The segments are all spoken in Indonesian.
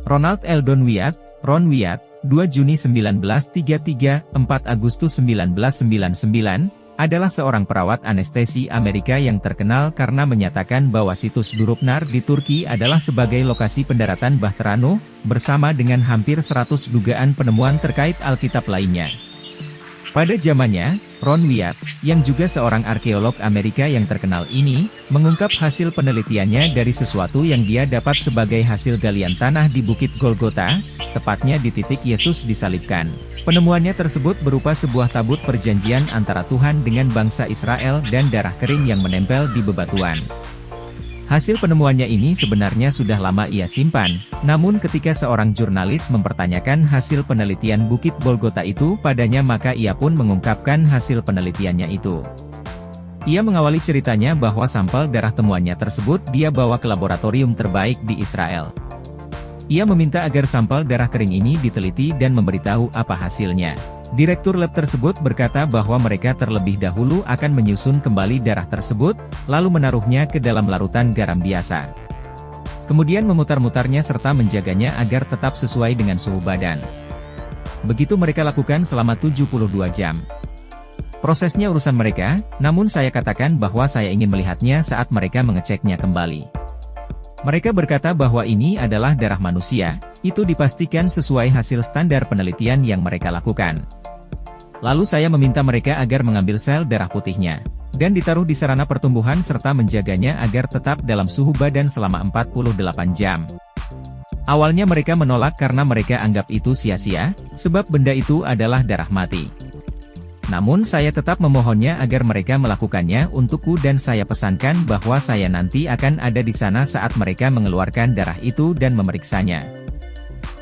Ronald Eldon Wyatt, Ron Wyatt, 2 Juni 1933, 4 Agustus 1999, adalah seorang perawat anestesi Amerika yang terkenal karena menyatakan bahwa situs Durupnar di Turki adalah sebagai lokasi pendaratan Bahtera Nuh, bersama dengan hampir 100 dugaan penemuan terkait Alkitab lainnya. Pada zamannya, Ron Wyatt, yang juga seorang arkeolog Amerika yang terkenal ini, mengungkap hasil penelitiannya dari sesuatu yang dia dapat sebagai hasil galian tanah di Bukit Golgota, tepatnya di titik Yesus disalibkan. Penemuannya tersebut berupa sebuah tabut perjanjian antara Tuhan dengan bangsa Israel dan darah kering yang menempel di bebatuan. Hasil penemuannya ini sebenarnya sudah lama ia simpan, namun ketika seorang jurnalis mempertanyakan hasil penelitian Bukit Golgota itu padanya maka ia pun mengungkapkan hasil penelitiannya itu. Ia mengawali ceritanya bahwa sampel darah temuannya tersebut dia bawa ke laboratorium terbaik di Israel. Ia meminta agar sampel darah kering ini diteliti dan memberitahu apa hasilnya. Direktur lab tersebut berkata bahwa mereka terlebih dahulu akan menyusun kembali darah tersebut, lalu menaruhnya ke dalam larutan garam biasa. Kemudian memutar-mutarnya serta menjaganya agar tetap sesuai dengan suhu badan. Begitu mereka lakukan selama 72 jam. Prosesnya urusan mereka, namun saya katakan bahwa saya ingin melihatnya saat mereka mengeceknya kembali. Mereka berkata bahwa ini adalah darah manusia, itu dipastikan sesuai hasil standar penelitian yang mereka lakukan. Lalu saya meminta mereka agar mengambil sel darah putihnya, dan ditaruh di sarana pertumbuhan serta menjaganya agar tetap dalam suhu badan selama 48 jam. Awalnya mereka menolak karena mereka anggap itu sia-sia, sebab benda itu adalah darah mati. Namun saya tetap memohonnya agar mereka melakukannya untukku dan saya pesankan bahwa saya nanti akan ada di sana saat mereka mengeluarkan darah itu dan memeriksanya.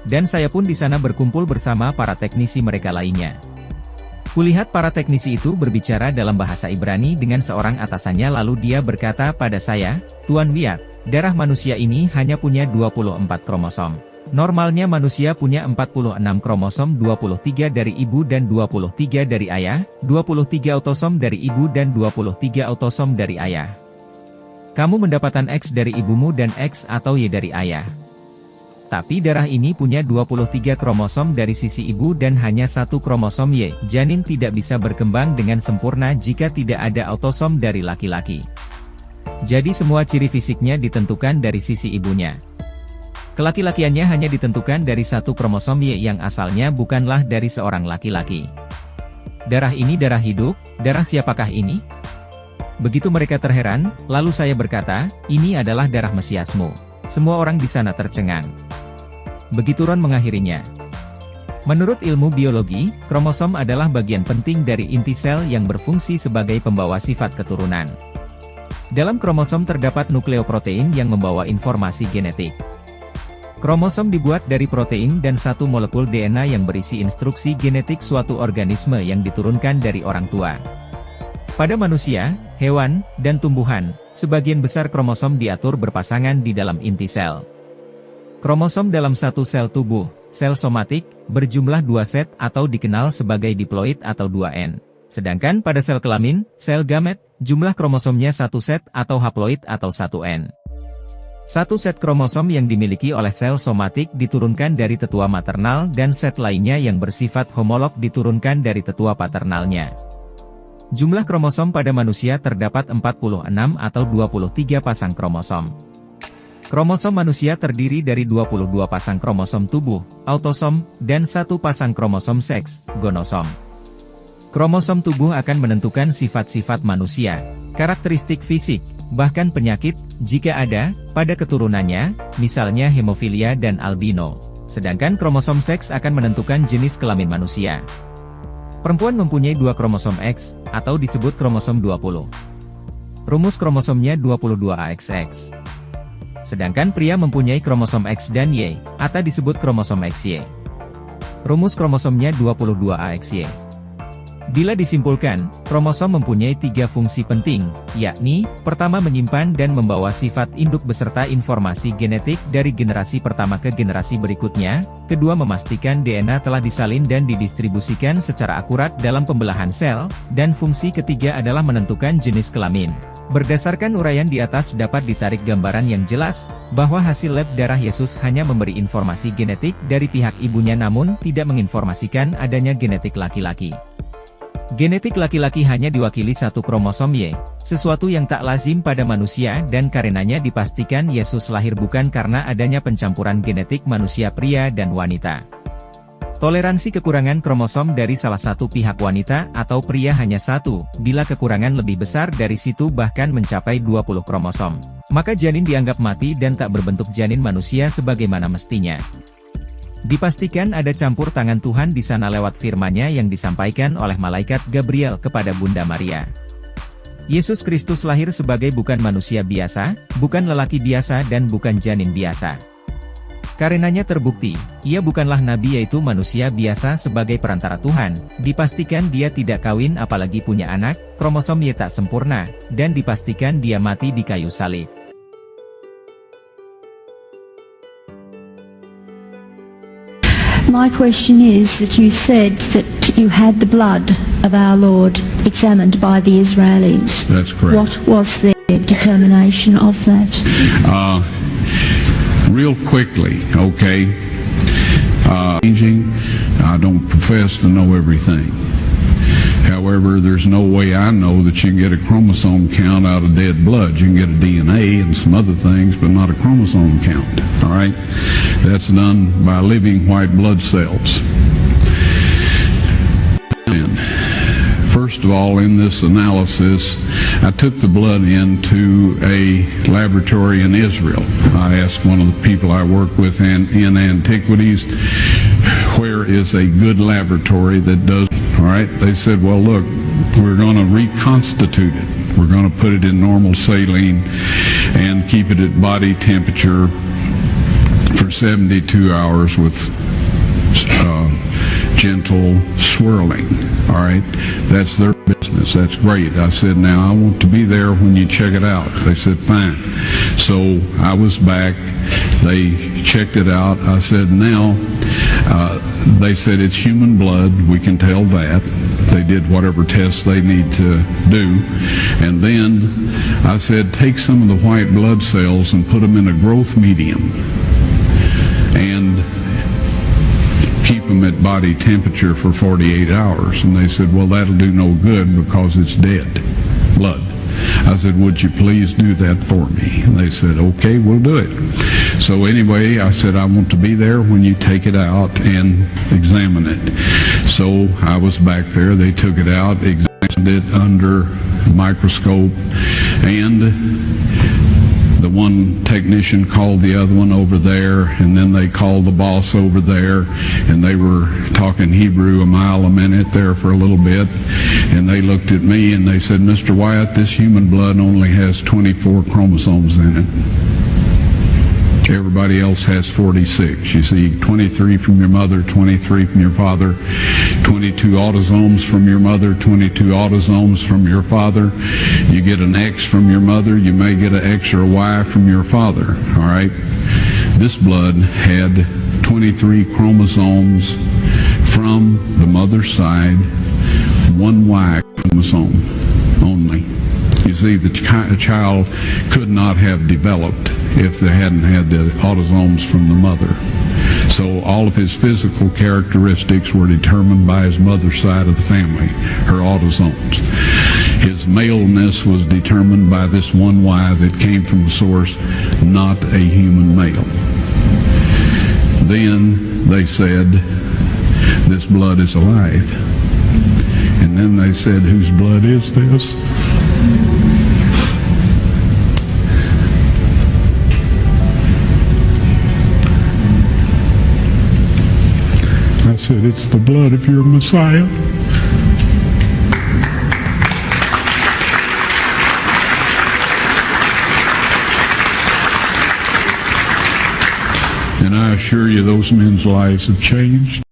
Dan saya pun di sana berkumpul bersama para teknisi mereka lainnya. Kulihat para teknisi itu berbicara dalam bahasa Ibrani dengan seorang atasannya lalu dia berkata pada saya, "Tuan Wyatt, darah manusia ini hanya punya 24 kromosom. Normalnya manusia punya 46 kromosom 23 dari ibu dan 23 dari ayah, 23 autosom dari ibu dan 23 autosom dari ayah. Kamu mendapatkan X dari ibumu dan X atau Y dari ayah. Tapi darah ini punya 23 kromosom dari sisi ibu dan hanya 1 kromosom Y. Janin tidak bisa berkembang dengan sempurna jika tidak ada autosom dari laki-laki. Jadi semua ciri fisiknya ditentukan dari sisi ibunya. Kelaki-lakiannya hanya ditentukan dari 1 kromosom Y yang asalnya bukanlah dari seorang laki-laki. Darah ini darah hidup, darah siapakah ini?" Begitu mereka terheran, lalu saya berkata, "Ini adalah darah Mesiasmu." Semua orang di sana tercengang. Begitu Ron mengakhirinya. Menurut ilmu biologi, kromosom adalah bagian penting dari inti sel yang berfungsi sebagai pembawa sifat keturunan. Dalam kromosom terdapat nukleoprotein yang membawa informasi genetik. Kromosom dibuat dari protein dan satu molekul DNA yang berisi instruksi genetik suatu organisme yang diturunkan dari orang tua. Pada manusia, hewan, dan tumbuhan, sebagian besar kromosom diatur berpasangan di dalam inti sel. Kromosom dalam satu sel tubuh, sel somatik, berjumlah 2 set atau dikenal sebagai diploid atau 2N. Sedangkan pada sel kelamin, sel gamet, jumlah kromosomnya 1 set atau haploid atau 1N. Satu set kromosom yang dimiliki oleh sel somatik diturunkan dari tetua maternal dan set lainnya yang bersifat homolog diturunkan dari tetua paternalnya. Jumlah kromosom pada manusia terdapat 46 atau 23 pasang kromosom. Kromosom manusia terdiri dari 22 pasang kromosom tubuh, autosom, dan 1 pasang kromosom seks, gonosom. Kromosom tubuh akan menentukan sifat-sifat manusia, karakteristik fisik, bahkan penyakit, jika ada, pada keturunannya, misalnya hemofilia dan albino. Sedangkan kromosom seks akan menentukan jenis kelamin manusia. Perempuan mempunyai 2 kromosom X, atau disebut kromosom 20. Rumus kromosomnya 22XX. Sedangkan pria mempunyai kromosom X dan Y, atau disebut kromosom XY. Rumus kromosomnya 22AXY. Bila disimpulkan, kromosom mempunyai 3 fungsi penting, yakni, pertama menyimpan dan membawa sifat induk beserta informasi genetik dari generasi pertama ke generasi berikutnya, kedua memastikan DNA telah disalin dan didistribusikan secara akurat dalam pembelahan sel, dan fungsi ketiga adalah menentukan jenis kelamin. Berdasarkan uraian di atas dapat ditarik gambaran yang jelas, bahwa hasil lab darah Yesus hanya memberi informasi genetik dari pihak ibunya namun tidak menginformasikan adanya genetik laki-laki. Genetik laki-laki hanya diwakili satu kromosom Y, sesuatu yang tak lazim pada manusia dan karenanya dipastikan Yesus lahir bukan karena adanya pencampuran genetik manusia pria dan wanita. Toleransi kekurangan kromosom dari salah satu pihak wanita atau pria hanya satu, bila kekurangan lebih besar dari situ bahkan mencapai 20 kromosom. Maka janin dianggap mati dan tak berbentuk janin manusia sebagaimana mestinya. Dipastikan ada campur tangan Tuhan di sana lewat firman-Nya yang disampaikan oleh malaikat Gabriel kepada Bunda Maria. Yesus Kristus lahir sebagai bukan manusia biasa, bukan lelaki biasa dan bukan janin biasa. Karenanya terbukti, ia bukanlah nabi yaitu manusia biasa sebagai perantara Tuhan, dipastikan dia tidak kawin apalagi punya anak, kromosom Y tak sempurna, dan dipastikan dia mati di kayu salib. My question is that you said that you had the blood of our Lord examined by the Israelis. That's correct. What was their determination of that? Real quickly, okay, I don't profess to know everything. However, there's no way I know that you can get a chromosome count out of dead blood. You can get a DNA and some other things, but not a chromosome count, all right? That's done by living white blood cells. And first of all, in this analysis, I took the blood into a laboratory in Israel. I asked one of the people I work with in antiquities, where is a good laboratory that does, all right? They said, well, look, we're going to reconstitute it. We're going to put it in normal saline and keep it at body temperature for 72 hours with gentle swirling. All right, that's their business. That's great. I said, now I want to be there when you check it out. They said, fine. So I was back. They checked it out. I said, now, they said it's human blood. We can tell that. They did whatever tests they need to do. And then I said, take some of the white blood cells and put them in a growth medium. And keep them at body temperature for 48 hours. And they said, well, that'll do no good because it's dead blood. I said, would you please do that for me? And they said, okay, we'll do it. So anyway, I said, I want to be there when you take it out and examine it. So I was back there. They took it out, examined it under a microscope, and the one technician called the other one over there, and then they called the boss over there, and they were talking Hebrew a mile a minute there for a little bit, and they looked at me and they said, Mr. Wyatt, this human blood only has 24 chromosomes in it. Everybody else has 46. You see, 23 from your mother, 23 from your father, 22 autosomes from your mother, 22 autosomes from your father. You get an X from your mother, you may get an X or a Y from your father, all right? This blood had 23 chromosomes from the mother's side, one Y chromosome only. You see, the child could not have developed if they hadn't had the autosomes from the mother. So all of his physical characteristics were determined by his mother's side of the family, her autosomes. His maleness was determined by this one Y that came from the source, not a human male. Then they said, this blood is alive. And then they said, whose blood is this? I said, it's the blood of your Messiah. And I assure you those men's lives have changed.